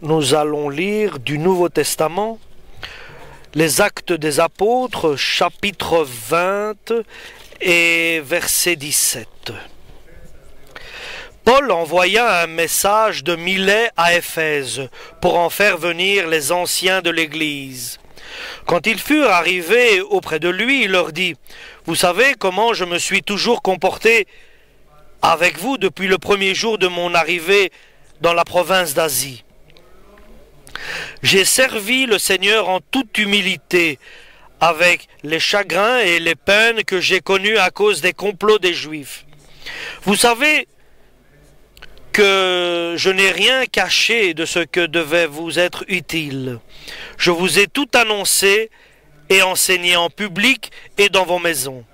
Nous allons lire du Nouveau Testament, les Actes des Apôtres, chapitre 20 et verset 17. Paul envoya un message de Milet à Éphèse pour en faire venir les anciens de l'Église. Quand ils furent arrivés auprès de lui, il leur dit « Vous savez comment je me suis toujours comporté avec vous depuis le premier jour de mon arrivée dans la province d'Asie. J'ai servi le Seigneur en toute humilité, avec les chagrins et les peines que j'ai connus à cause des complots des Juifs. Vous savez que je n'ai rien caché de ce que devait vous être utile. Je vous ai tout annoncé et enseigné en public et dans vos maisons.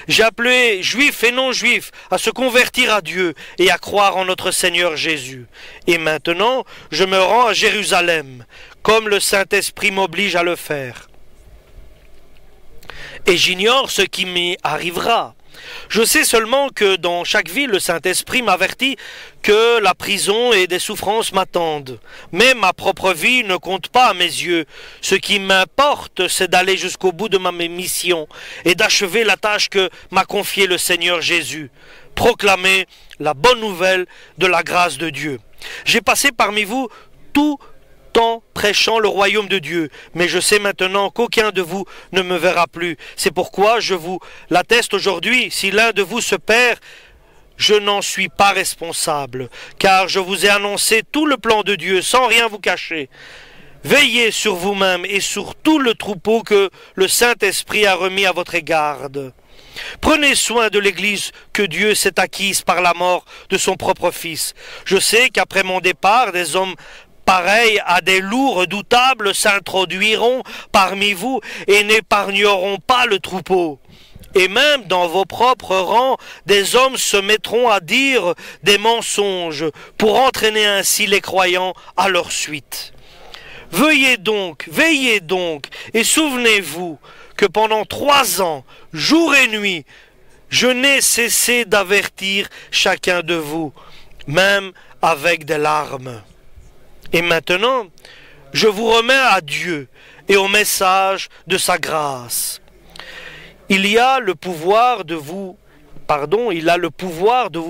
J'ai appelé juifs et non-juifs à se convertir à Dieu et à croire en notre Seigneur Jésus. Et maintenant, je me rends à Jérusalem, comme le Saint-Esprit m'oblige à le faire. Et j'ignore ce qui m'y arrivera. Je sais seulement que dans chaque ville, le Saint-Esprit m'avertit que la prison et des souffrances m'attendent. Mais ma propre vie ne compte pas à mes yeux. Ce qui m'importe, c'est d'aller jusqu'au bout de ma mission et d'achever la tâche que m'a confiée le Seigneur Jésus. Proclamer la bonne nouvelle de la grâce de Dieu. J'ai passé parmi vous tout temps prêchant le royaume de Dieu, mais je sais maintenant qu'aucun de vous ne me verra plus. C'est pourquoi je vous l'atteste aujourd'hui, si l'un de vous se perd, je n'en suis pas responsable, car je vous ai annoncé tout le plan de Dieu sans rien vous cacher. Veillez sur vous-même et sur tout le troupeau que le Saint-Esprit a remis à votre garde. Prenez soin de l'Église que Dieu s'est acquise par la mort de son propre Fils. Je sais qu'après mon départ, des hommes pareils à des loups redoutables s'introduiront parmi vous et n'épargneront pas le troupeau. Et même dans vos propres rangs, des hommes se mettront à dire des mensonges pour entraîner ainsi les croyants à leur suite. Veillez donc, et souvenez-vous que pendant 3 ans, jour et nuit, je n'ai cessé d'avertir chacun de vous, même avec des larmes. Et maintenant, je vous remets à Dieu et au message de sa grâce. Il a le pouvoir de vous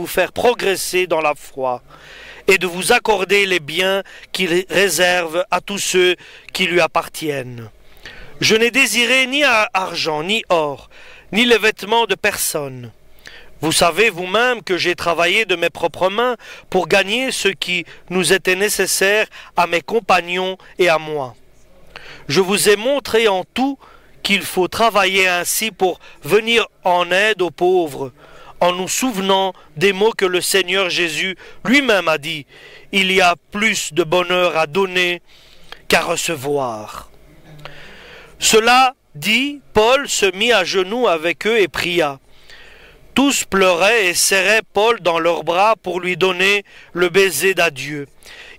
faire progresser dans la foi et de vous accorder les biens qu'il réserve à tous ceux qui lui appartiennent. Je n'ai désiré ni argent, ni or, ni les vêtements de personne. Vous savez vous-même que j'ai travaillé de mes propres mains pour gagner ce qui nous était nécessaire à mes compagnons et à moi. Je vous ai montré en tout qu'il faut travailler ainsi pour venir en aide aux pauvres, en nous souvenant des mots que le Seigneur Jésus lui-même a dit. Il y a plus de bonheur à donner qu'à recevoir. Cela dit, Paul se mit à genoux avec eux et pria. Tous pleuraient et serraient Paul dans leurs bras pour lui donner le baiser d'adieu.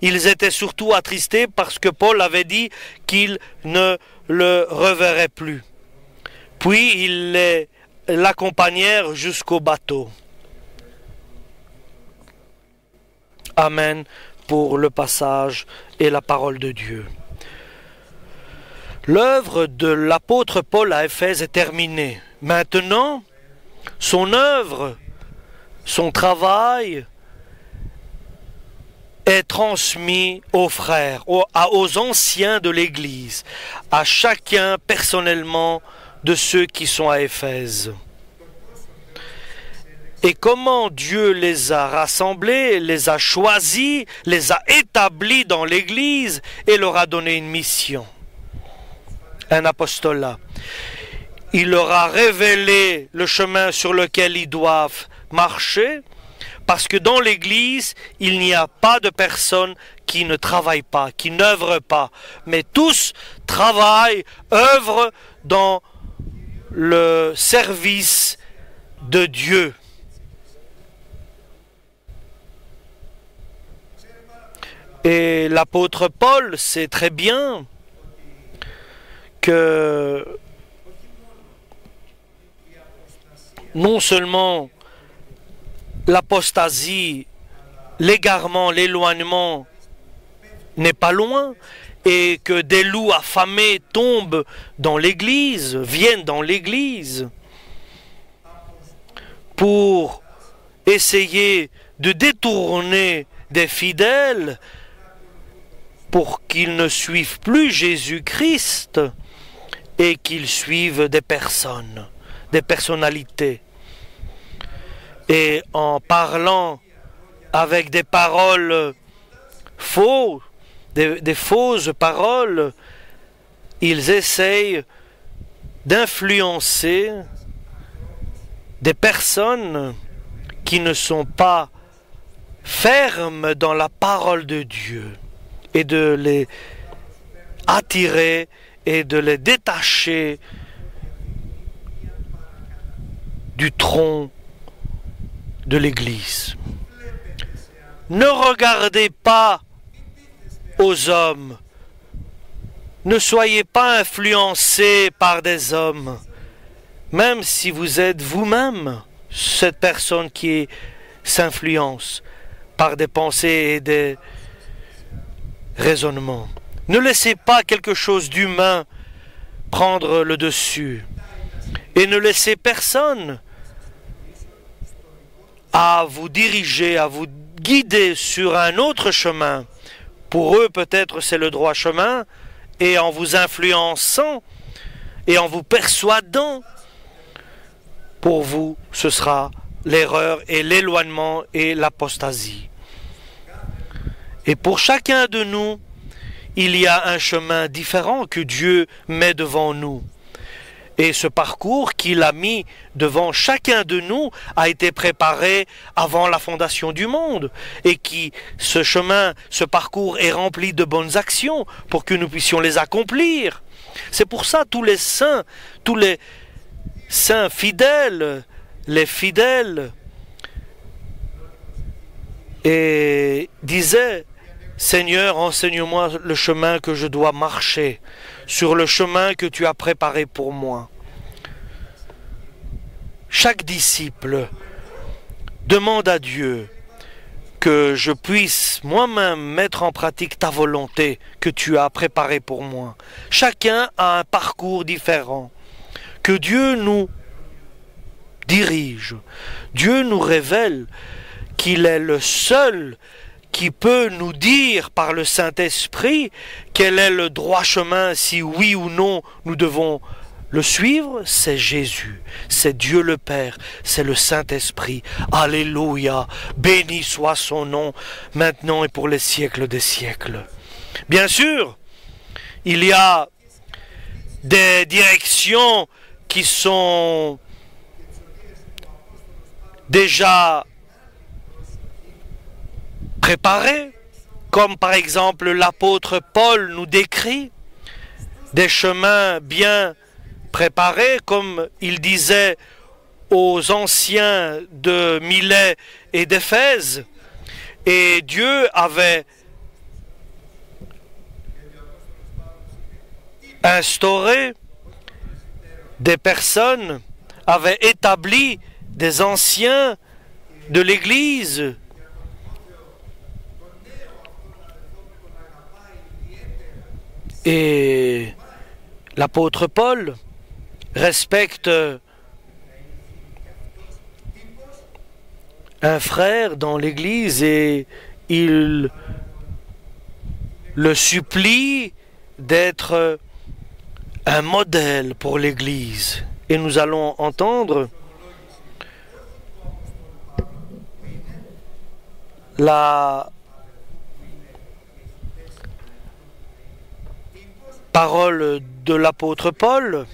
Ils étaient surtout attristés parce que Paul avait dit qu'il ne le reverrait plus. Puis ils l'accompagnèrent jusqu'au bateau. Amen pour le passage et la parole de Dieu. L'œuvre de l'apôtre Paul à Éphèse est terminée. Maintenant, son œuvre, son travail est transmis aux frères, aux anciens de l'Église, à chacun personnellement de ceux qui sont à Éphèse. Et comment Dieu les a rassemblés, les a choisis, les a établis dans l'Église et leur a donné une mission, un apostolat. Il leur a révélé le chemin sur lequel ils doivent marcher, parce que dans l'Église, il n'y a pas de personne qui ne travaille pas, qui n'œuvre pas, mais tous travaillent, œuvrent dans le service de Dieu. Et l'apôtre Paul sait très bien que non seulement l'apostasie, l'égarement, l'éloignement n'est pas loin et que des loups affamés tombent dans l'Église, viennent dans l'Église pour essayer de détourner des fidèles pour qu'ils ne suivent plus Jésus-Christ et qu'ils suivent des personnes, des personnalités. Et en parlant avec des paroles fausses, des fausses paroles, ils essayent d'influencer des personnes qui ne sont pas fermes dans la parole de Dieu et de les attirer et de les détacher du tronc de l'Église. Ne regardez pas aux hommes. Ne soyez pas influencés par des hommes. Même si vous êtes vous-même cette personne qui s'influence par des pensées et des raisonnements. Ne laissez pas quelque chose d'humain prendre le dessus. Et ne laissez personne à vous diriger, à vous guider sur un autre chemin. Pour eux, peut-être, c'est le droit chemin, et en vous influençant et en vous persuadant, pour vous, ce sera l'erreur et l'éloignement et l'apostasie. Et pour chacun de nous, il y a un chemin différent que Dieu met devant nous. Et ce parcours qu'il a mis devant chacun de nous a été préparé avant la fondation du monde. Et ce chemin, ce parcours est rempli de bonnes actions pour que nous puissions les accomplir. C'est pour ça tous les saints fidèles, les fidèles, et disaient: Seigneur, enseigne-moi le chemin que je dois marcher, sur le chemin que tu as préparé pour moi. Chaque disciple demande à Dieu que je puisse moi-même mettre en pratique ta volonté que tu as préparée pour moi. Chacun a un parcours différent. Que Dieu nous dirige. Dieu nous révèle qu'il est le seul qui peut nous dire par le Saint-Esprit quel est le droit chemin, si oui ou non nous devons le suivre. C'est Jésus, c'est Dieu le Père, c'est le Saint-Esprit. Alléluia, béni soit son nom, maintenant et pour les siècles des siècles. Bien sûr, il y a des directions qui sont déjà préparés, comme par exemple l'apôtre Paul nous décrit, des chemins bien préparés, comme il disait aux anciens de Milet et d'Éphèse. Et Dieu avait instauré des personnes, avait établi des anciens de l'Église et l'apôtre Paul respecte un frère dans l'Église et il le supplie d'être un modèle pour l'Église. Et nous allons entendre la parole de l'apôtre Paul.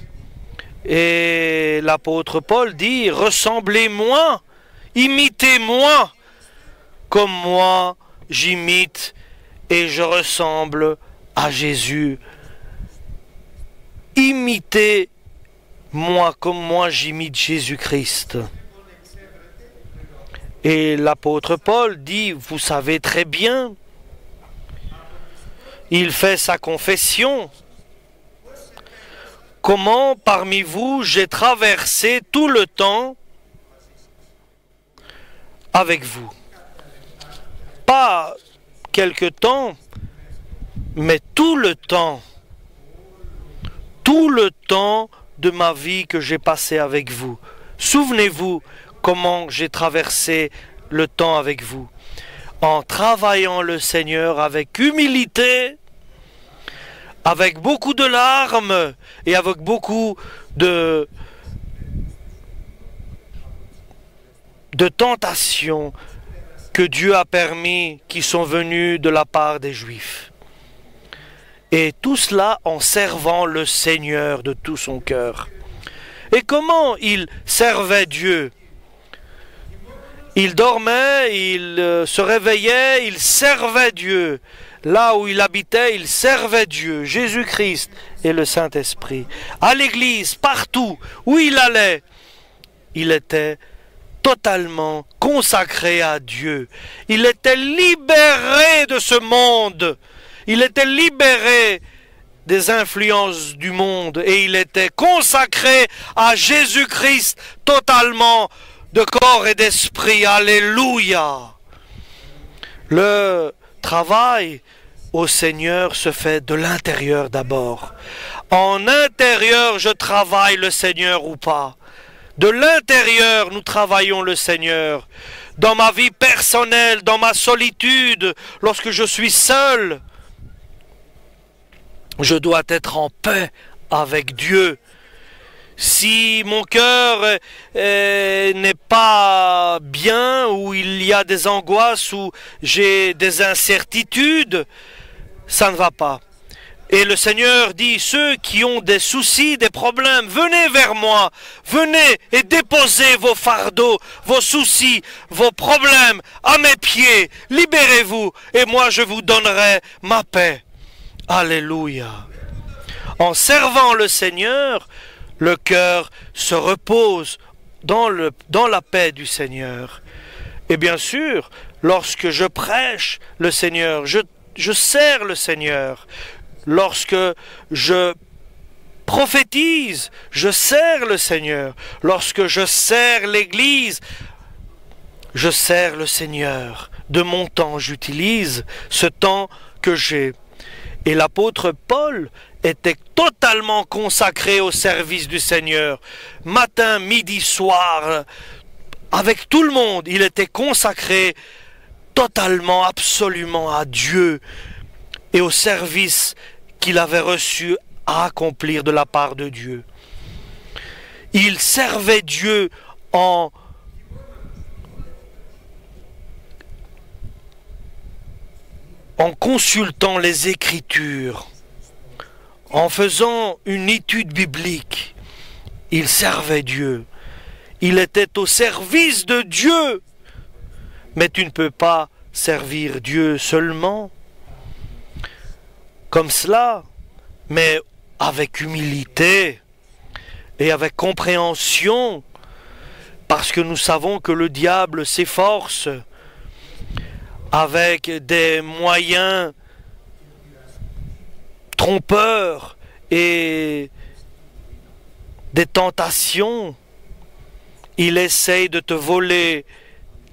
Et l'apôtre Paul dit: ressemblez-moi, imitez-moi, comme moi j'imite et je ressemble à Jésus. Imitez-moi comme moi j'imite Jésus-Christ. Et l'apôtre Paul dit: vous savez très bien, il fait sa confession. Comment parmi vous j'ai traversé tout le temps avec vous. Pas quelque temps, mais tout le temps de ma vie que j'ai passé avec vous. Souvenez-vous comment j'ai traversé le temps avec vous, en travaillant le Seigneur avec humilité, avec beaucoup de larmes et avec beaucoup de tentations que Dieu a permis qui sont venues de la part des Juifs. Et tout cela en servant le Seigneur de tout son cœur. Et comment il servait Dieu? Il dormait, il se réveillait, il servait Dieu. Là où il habitait, il servait Dieu, Jésus-Christ et le Saint-Esprit. À l'église, partout où il allait, il était totalement consacré à Dieu. Il était libéré de ce monde. Il était libéré des influences du monde et il était consacré à Jésus-Christ totalement de corps et d'esprit. Alléluia! Le travail au Seigneur se fait de l'intérieur d'abord. En intérieur, je travaille le Seigneur ou pas. De l'intérieur, nous travaillons le Seigneur. Dans ma vie personnelle, dans ma solitude, lorsque je suis seul, je dois être en paix avec Dieu. Si mon cœur n'est pas bien, ou il y a des angoisses, ou j'ai des incertitudes, ça ne va pas. Et le Seigneur dit, ceux qui ont des soucis, des problèmes, venez vers moi, venez et déposez vos fardeaux, vos soucis, vos problèmes à mes pieds, libérez-vous, et moi je vous donnerai ma paix. Alléluia. En servant le Seigneur, le cœur se repose dans la paix du Seigneur. Et bien sûr, lorsque je prêche le Seigneur, je sers le Seigneur. Lorsque je prophétise, je sers le Seigneur. Lorsque je sers l'Église, je sers le Seigneur. De mon temps, j'utilise ce temps que j'ai. Et l'apôtre Paul était totalement consacré au service du Seigneur. Matin, midi, soir, avec tout le monde, il était consacré totalement, absolument à Dieu et au service qu'il avait reçu à accomplir de la part de Dieu. Il servait Dieu en consultant les Écritures, en faisant une étude biblique. Il servait Dieu. Il était au service de Dieu. Mais tu ne peux pas servir Dieu seulement comme cela, mais avec humilité et avec compréhension, parce que nous savons que le diable s'efforce avec des moyens trompeurs et des tentations. Il essaye de te voler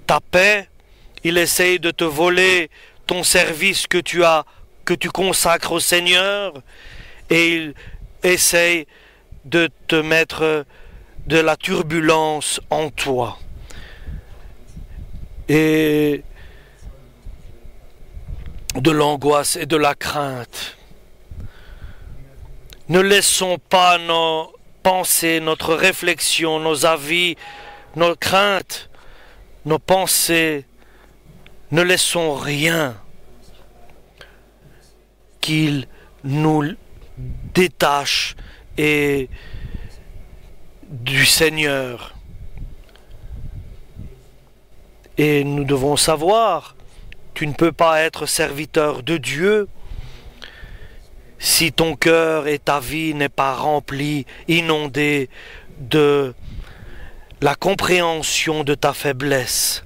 ta paix, il essaye de te voler ton service que tu consacres au Seigneur, et il essaye de te mettre de la turbulence en toi. Et de l'angoisse et de la crainte. Ne laissons pas nos pensées, notre réflexion, nos avis, nos craintes, nos pensées, ne laissons rien qu'il nous détache et du Seigneur. Et nous devons savoir, tu ne peux pas être serviteur de Dieu si ton cœur et ta vie n'est pas rempli, inondé de la compréhension de ta faiblesse.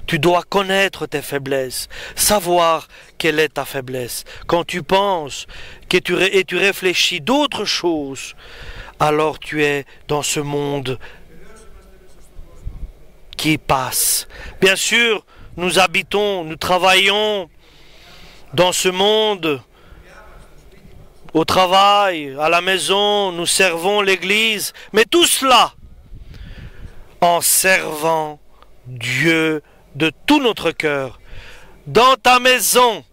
Tu dois connaître tes faiblesses, savoir quelle est ta faiblesse. Quand tu penses et tu réfléchis d'autres choses, alors tu es dans ce monde qui passe. Bien sûr, nous habitons, nous travaillons dans ce monde au travail, à la maison, nous servons l'Église, mais tout cela en servant Dieu de tout notre cœur. Dans ta maison,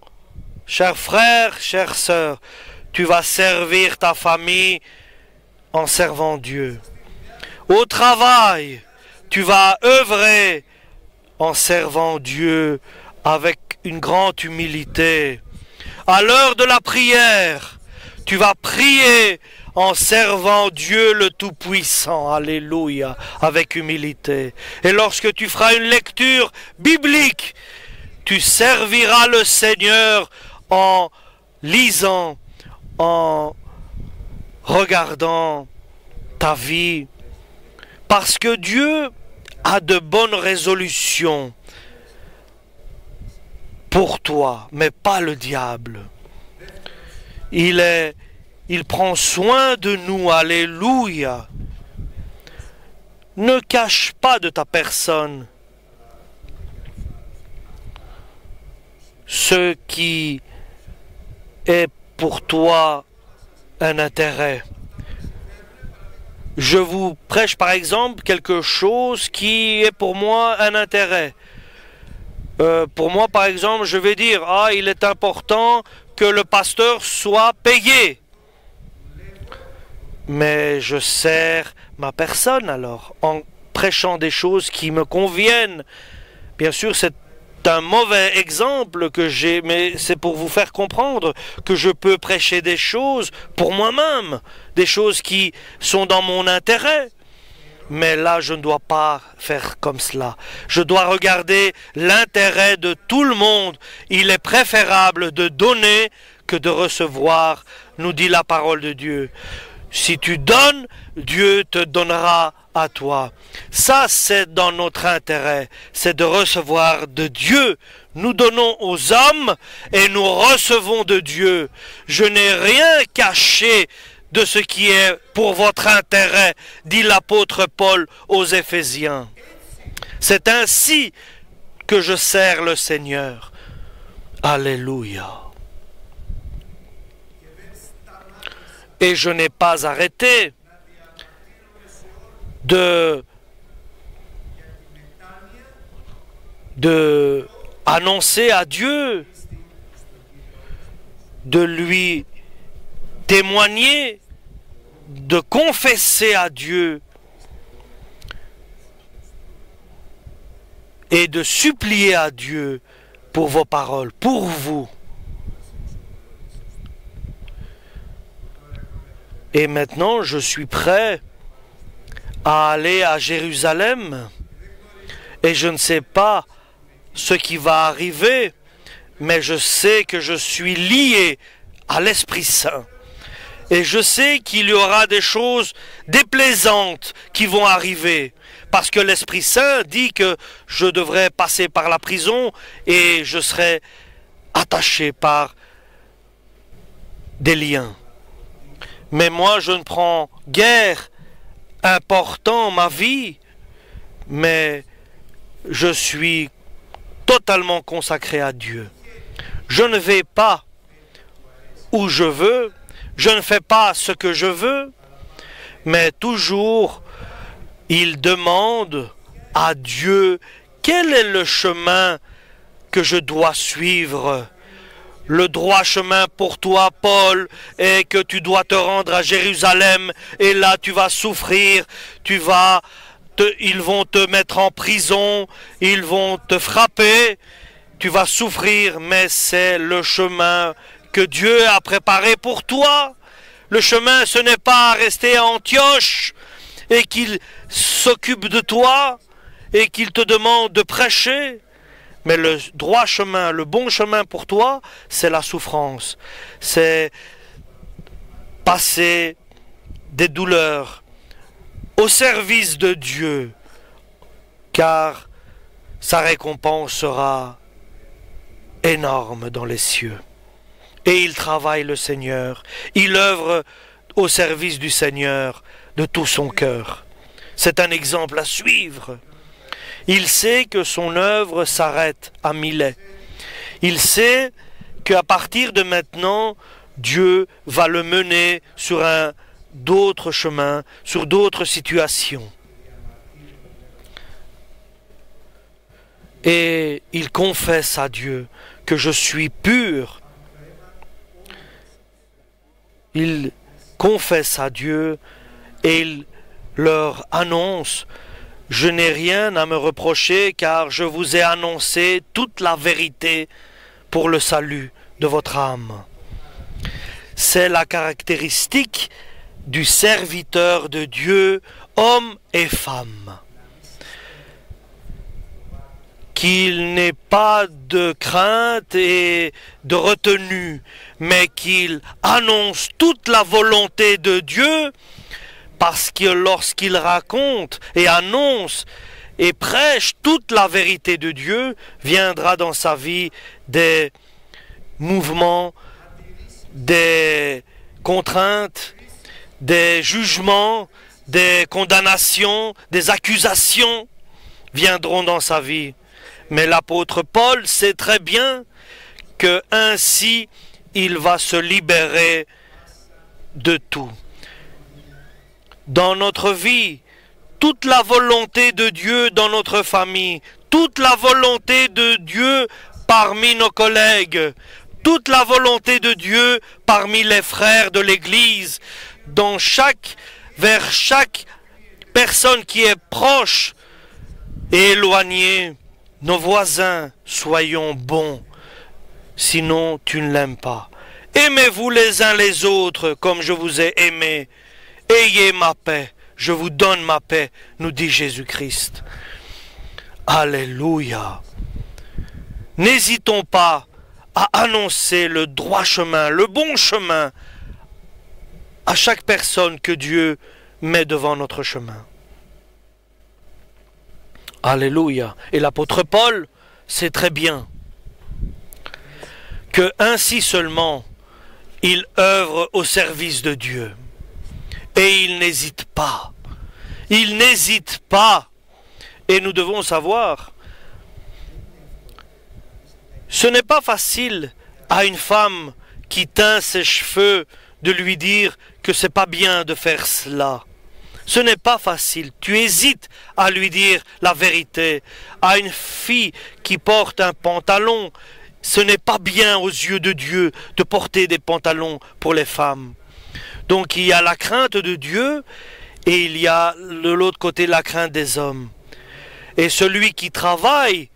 chers frères, chères sœurs, tu vas servir ta famille en servant Dieu. Au travail, tu vas œuvrer en servant Dieu avec une grande humilité. À l'heure de la prière, tu vas prier en servant Dieu le Tout-Puissant, alléluia, avec humilité. Et lorsque tu feras une lecture biblique, tu serviras le Seigneur en lisant, en regardant ta vie, parce que Dieu a de bonnes résolutions pour toi, mais pas le diable. Il prend soin de nous, alléluia. Ne cache pas de ta personne ce qui est pour toi un intérêt. Je vous prêche par exemple quelque chose qui est pour moi un intérêt. Pour moi par exemple, je vais dire, il est important que le pasteur soit payé. Mais je sers ma personne alors, en prêchant des choses qui me conviennent. Bien sûr, c'est un mauvais exemple que j'ai, mais c'est pour vous faire comprendre que je peux prêcher des choses pour moi-même, des choses qui sont dans mon intérêt. Mais là, je ne dois pas faire comme cela. Je dois regarder l'intérêt de tout le monde. Il est préférable de donner que de recevoir, nous dit la parole de Dieu. Si tu donnes, Dieu te donnera à toi. Ça, c'est dans notre intérêt. C'est de recevoir de Dieu. Nous donnons aux hommes et nous recevons de Dieu. Je n'ai rien caché de ce qui est pour votre intérêt, dit l'apôtre Paul aux Éphésiens. C'est ainsi que je sers le Seigneur. Alléluia. Et je n'ai pas arrêté de annoncer à Dieu, de lui témoigner, de confesser à Dieu et de supplier à Dieu pour vos paroles, pour vous. Et maintenant, je suis prêt à aller à Jérusalem. Et je ne sais pas ce qui va arriver, mais je sais que je suis lié à l'Esprit Saint. Et je sais qu'il y aura des choses déplaisantes qui vont arriver. Parce que l'Esprit Saint dit que je devrais passer par la prison et je serai attaché par des liens. Mais moi, je ne prends guère important ma vie, mais je suis totalement consacré à Dieu. Je ne vais pas où je veux, je ne fais pas ce que je veux, mais toujours, il demande à Dieu quel est le chemin que je dois suivre. Le droit chemin pour toi, Paul, est que tu dois te rendre à Jérusalem et là tu vas souffrir, ils vont te mettre en prison, ils vont te frapper, tu vas souffrir, mais c'est le chemin que Dieu a préparé pour toi. Le chemin, ce n'est pas rester à Antioche et qu'il s'occupe de toi et qu'il te demande de prêcher. Mais le droit chemin, le bon chemin pour toi, c'est la souffrance. C'est passer des douleurs au service de Dieu, car sa récompense sera énorme dans les cieux. Et il travaille le Seigneur, il œuvre au service du Seigneur de tout son cœur. C'est un exemple à suivre. Il sait que son œuvre s'arrête à Milet. Il sait qu'à partir de maintenant, Dieu va le mener sur d'autres chemins, sur d'autres situations. Et il confesse à Dieu que je suis pur. Il confesse à Dieu et il leur annonce: je n'ai rien à me reprocher car je vous ai annoncé toute la vérité pour le salut de votre âme. C'est la caractéristique du serviteur de Dieu, homme et femme. Qu'il n'ait pas de crainte et de retenue, mais qu'il annonce toute la volonté de Dieu, parce que lorsqu'il raconte et annonce et prêche toute la vérité de Dieu, viendra dans sa vie des mouvements, des contraintes, des jugements, des condamnations, des accusations viendront dans sa vie. Mais l'apôtre Paul sait très bien que ainsi il va se libérer de tout. Dans notre vie, toute la volonté de Dieu dans notre famille, toute la volonté de Dieu parmi nos collègues, toute la volonté de Dieu parmi les frères de l'Église, vers chaque personne qui est proche et éloignée. Nos voisins, soyons bons, sinon tu ne l'aimes pas. Aimez-vous les uns les autres comme je vous ai aimés. Ayez ma paix, je vous donne ma paix, nous dit Jésus-Christ. Alléluia. N'hésitons pas à annoncer le droit chemin, le bon chemin à chaque personne que Dieu met devant notre chemin. Alléluia. Et l'apôtre Paul sait très bien que ainsi seulement il œuvre au service de Dieu. Et il n'hésite pas. Il n'hésite pas. Et nous devons savoir, ce n'est pas facile à une femme qui teint ses cheveux de lui dire que c'est pas bien de faire cela. Ce n'est pas facile. Tu hésites à lui dire la vérité. À une fille qui porte un pantalon, ce n'est pas bien aux yeux de Dieu de porter des pantalons pour les femmes. Donc il y a la crainte de Dieu et il y a de l'autre côté la crainte des hommes. Et celui qui travaille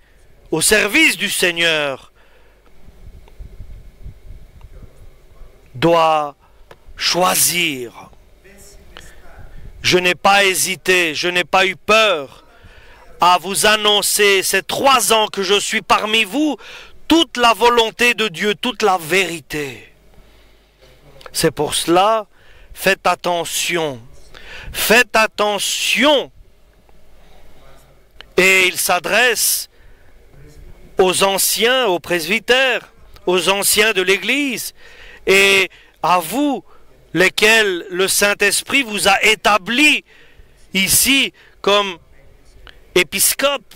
au service du Seigneur doit choisir. Je n'ai pas hésité, je n'ai pas eu peur à vous annoncer ces 3 ans que je suis parmi vous, toute la volonté de Dieu, toute la vérité. C'est pour cela, faites attention. Faites attention. Et il s'adresse aux anciens, aux presbytères, aux anciens de l'Église, et à vous, lesquels le Saint-Esprit vous a établi ici comme épiscope.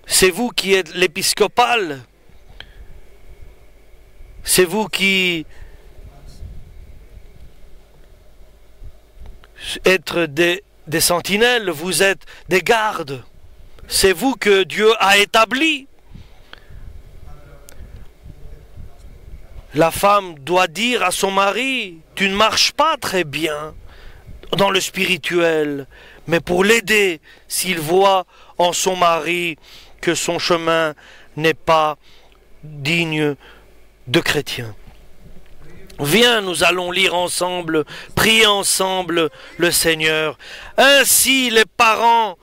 C'est vous qui êtes l'épiscopal. C'est vous qui êtes des sentinelles, vous êtes des gardes. C'est vous que Dieu a établi. La femme doit dire à son mari, tu ne marches pas très bien dans le spirituel, mais pour l'aider s'il voit en son mari que son chemin n'est pas digne de chrétien. Viens, nous allons lire ensemble, prier ensemble le Seigneur. Ainsi les parents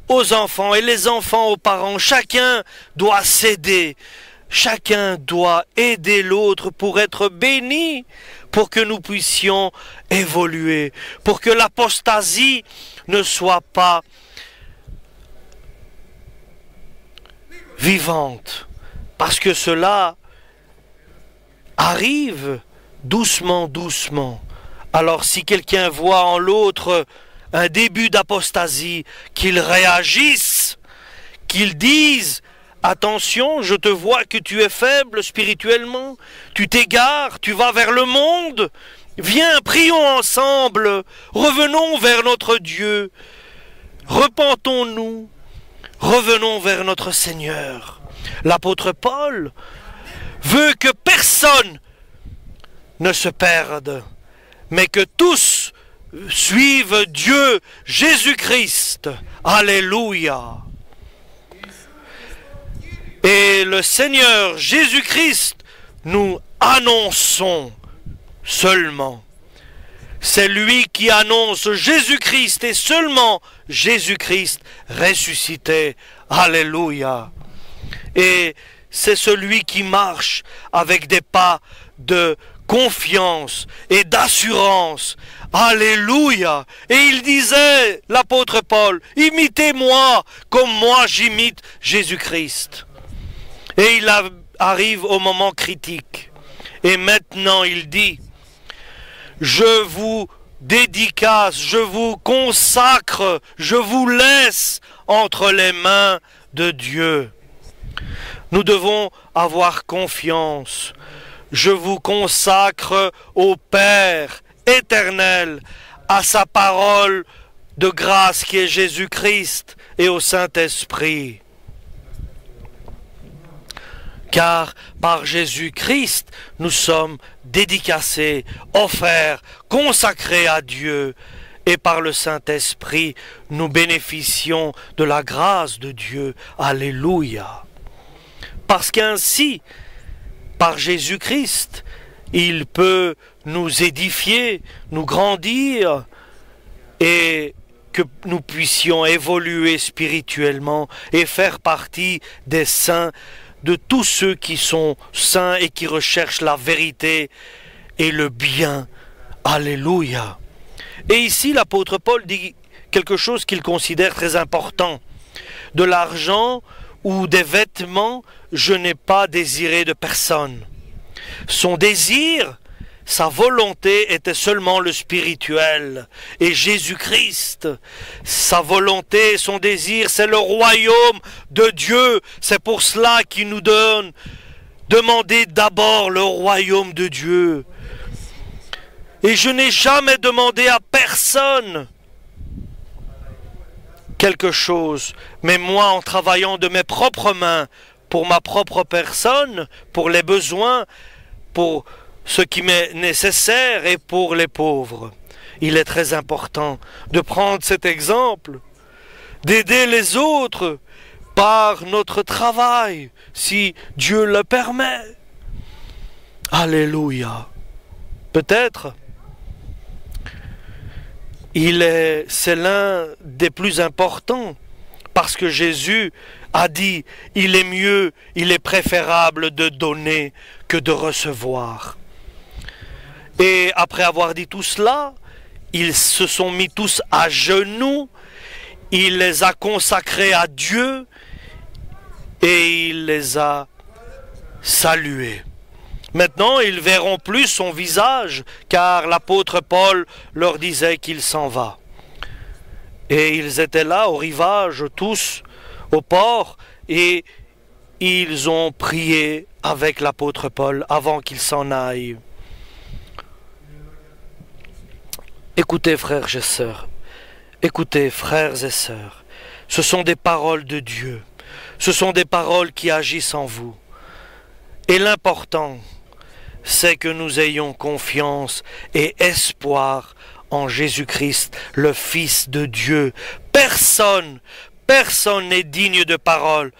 aux enfants et les enfants aux parents, chacun doit s'aider. Chacun doit aider l'autre pour être béni, pour que nous puissions évoluer, pour que l'apostasie ne soit pas vivante. Parce que cela arrive doucement, doucement. Alors si quelqu'un voit en l'autre un début d'apostasie, qu'il réagisse, qu'il dise attention, je te vois que tu es faible spirituellement, tu t'égares, tu vas vers le monde. Viens, prions ensemble, revenons vers notre Dieu, repentons-nous, revenons vers notre Seigneur. L'apôtre Paul veut que personne ne se perde, mais que tous suivent Dieu, Jésus-Christ. Alléluia. Et le Seigneur Jésus-Christ, nous annonçons seulement. C'est lui qui annonce Jésus-Christ et seulement Jésus-Christ ressuscité. Alléluia. Et c'est celui qui marche avec des pas de confiance et d'assurance. Alléluia. Et il disait, l'apôtre Paul, imitez-moi comme moi j'imite Jésus-Christ. Et il arrive au moment critique. Et maintenant il dit, je vous dédicace, je vous consacre, je vous laisse entre les mains de Dieu. Nous devons avoir confiance. Je vous consacre au Père éternel, à sa parole de grâce qui est Jésus-Christ et au Saint-Esprit. Car par Jésus-Christ, nous sommes dédicacés, offerts, consacrés à Dieu. Et par le Saint-Esprit, nous bénéficions de la grâce de Dieu. Alléluia. Parce qu'ainsi, par Jésus-Christ, il peut nous édifier, nous grandir, et que nous puissions évoluer spirituellement et faire partie des saints, de tous ceux qui sont saints et qui recherchent la vérité et le bien. Alléluia. Et ici, l'apôtre Paul dit quelque chose qu'il considère très important. De l'argent ou des vêtements, je n'ai pas désiré de personne. Son désir, sa volonté était seulement le spirituel. Et Jésus-Christ, sa volonté, son désir, c'est le royaume de Dieu. C'est pour cela qu'il nous donne. Demandez d'abord le royaume de Dieu. Et je n'ai jamais demandé à personne quelque chose. Mais moi, en travaillant de mes propres mains, pour ma propre personne, pour les besoins, pour ce qui m'est nécessaire et pour les pauvres. Il est très important de prendre cet exemple, d'aider les autres par notre travail, si Dieu le permet. Alléluia. Peut-être, c'est l'un des plus importants, parce que Jésus a dit, il est mieux, il est préférable de donner que de recevoir. Et après avoir dit tout cela, ils se sont mis tous à genoux, il les a consacrés à Dieu et il les a salués. Maintenant, ils verront plus son visage, car l'apôtre Paul leur disait qu'il s'en va. Et ils étaient là au rivage, tous au port, et ils ont prié avec l'apôtre Paul avant qu'il s'en aille. Écoutez, frères et sœurs, écoutez, frères et sœurs, ce sont des paroles de Dieu, ce sont des paroles qui agissent en vous. Et l'important, c'est que nous ayons confiance et espoir en Jésus-Christ, le Fils de Dieu. Personne n'est digne de parole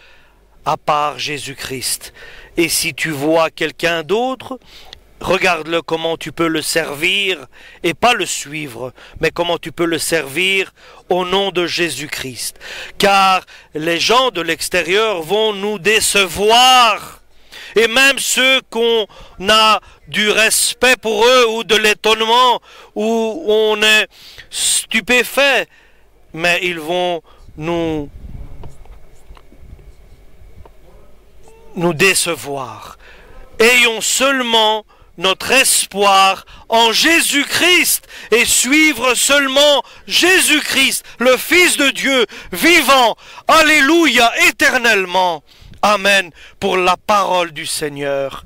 à part Jésus-Christ. Et si tu vois quelqu'un d'autre, regarde-le comment tu peux le servir, et pas le suivre, mais comment tu peux le servir au nom de Jésus-Christ. Car les gens de l'extérieur vont nous décevoir. Et même ceux qu'on a du respect pour eux ou de l'étonnement, où on est stupéfait, mais ils vont nous décevoir. Ayons seulement notre espoir en Jésus-Christ et suivre seulement Jésus-Christ, le Fils de Dieu, vivant, alléluia, éternellement. Amen pour la parole du Seigneur.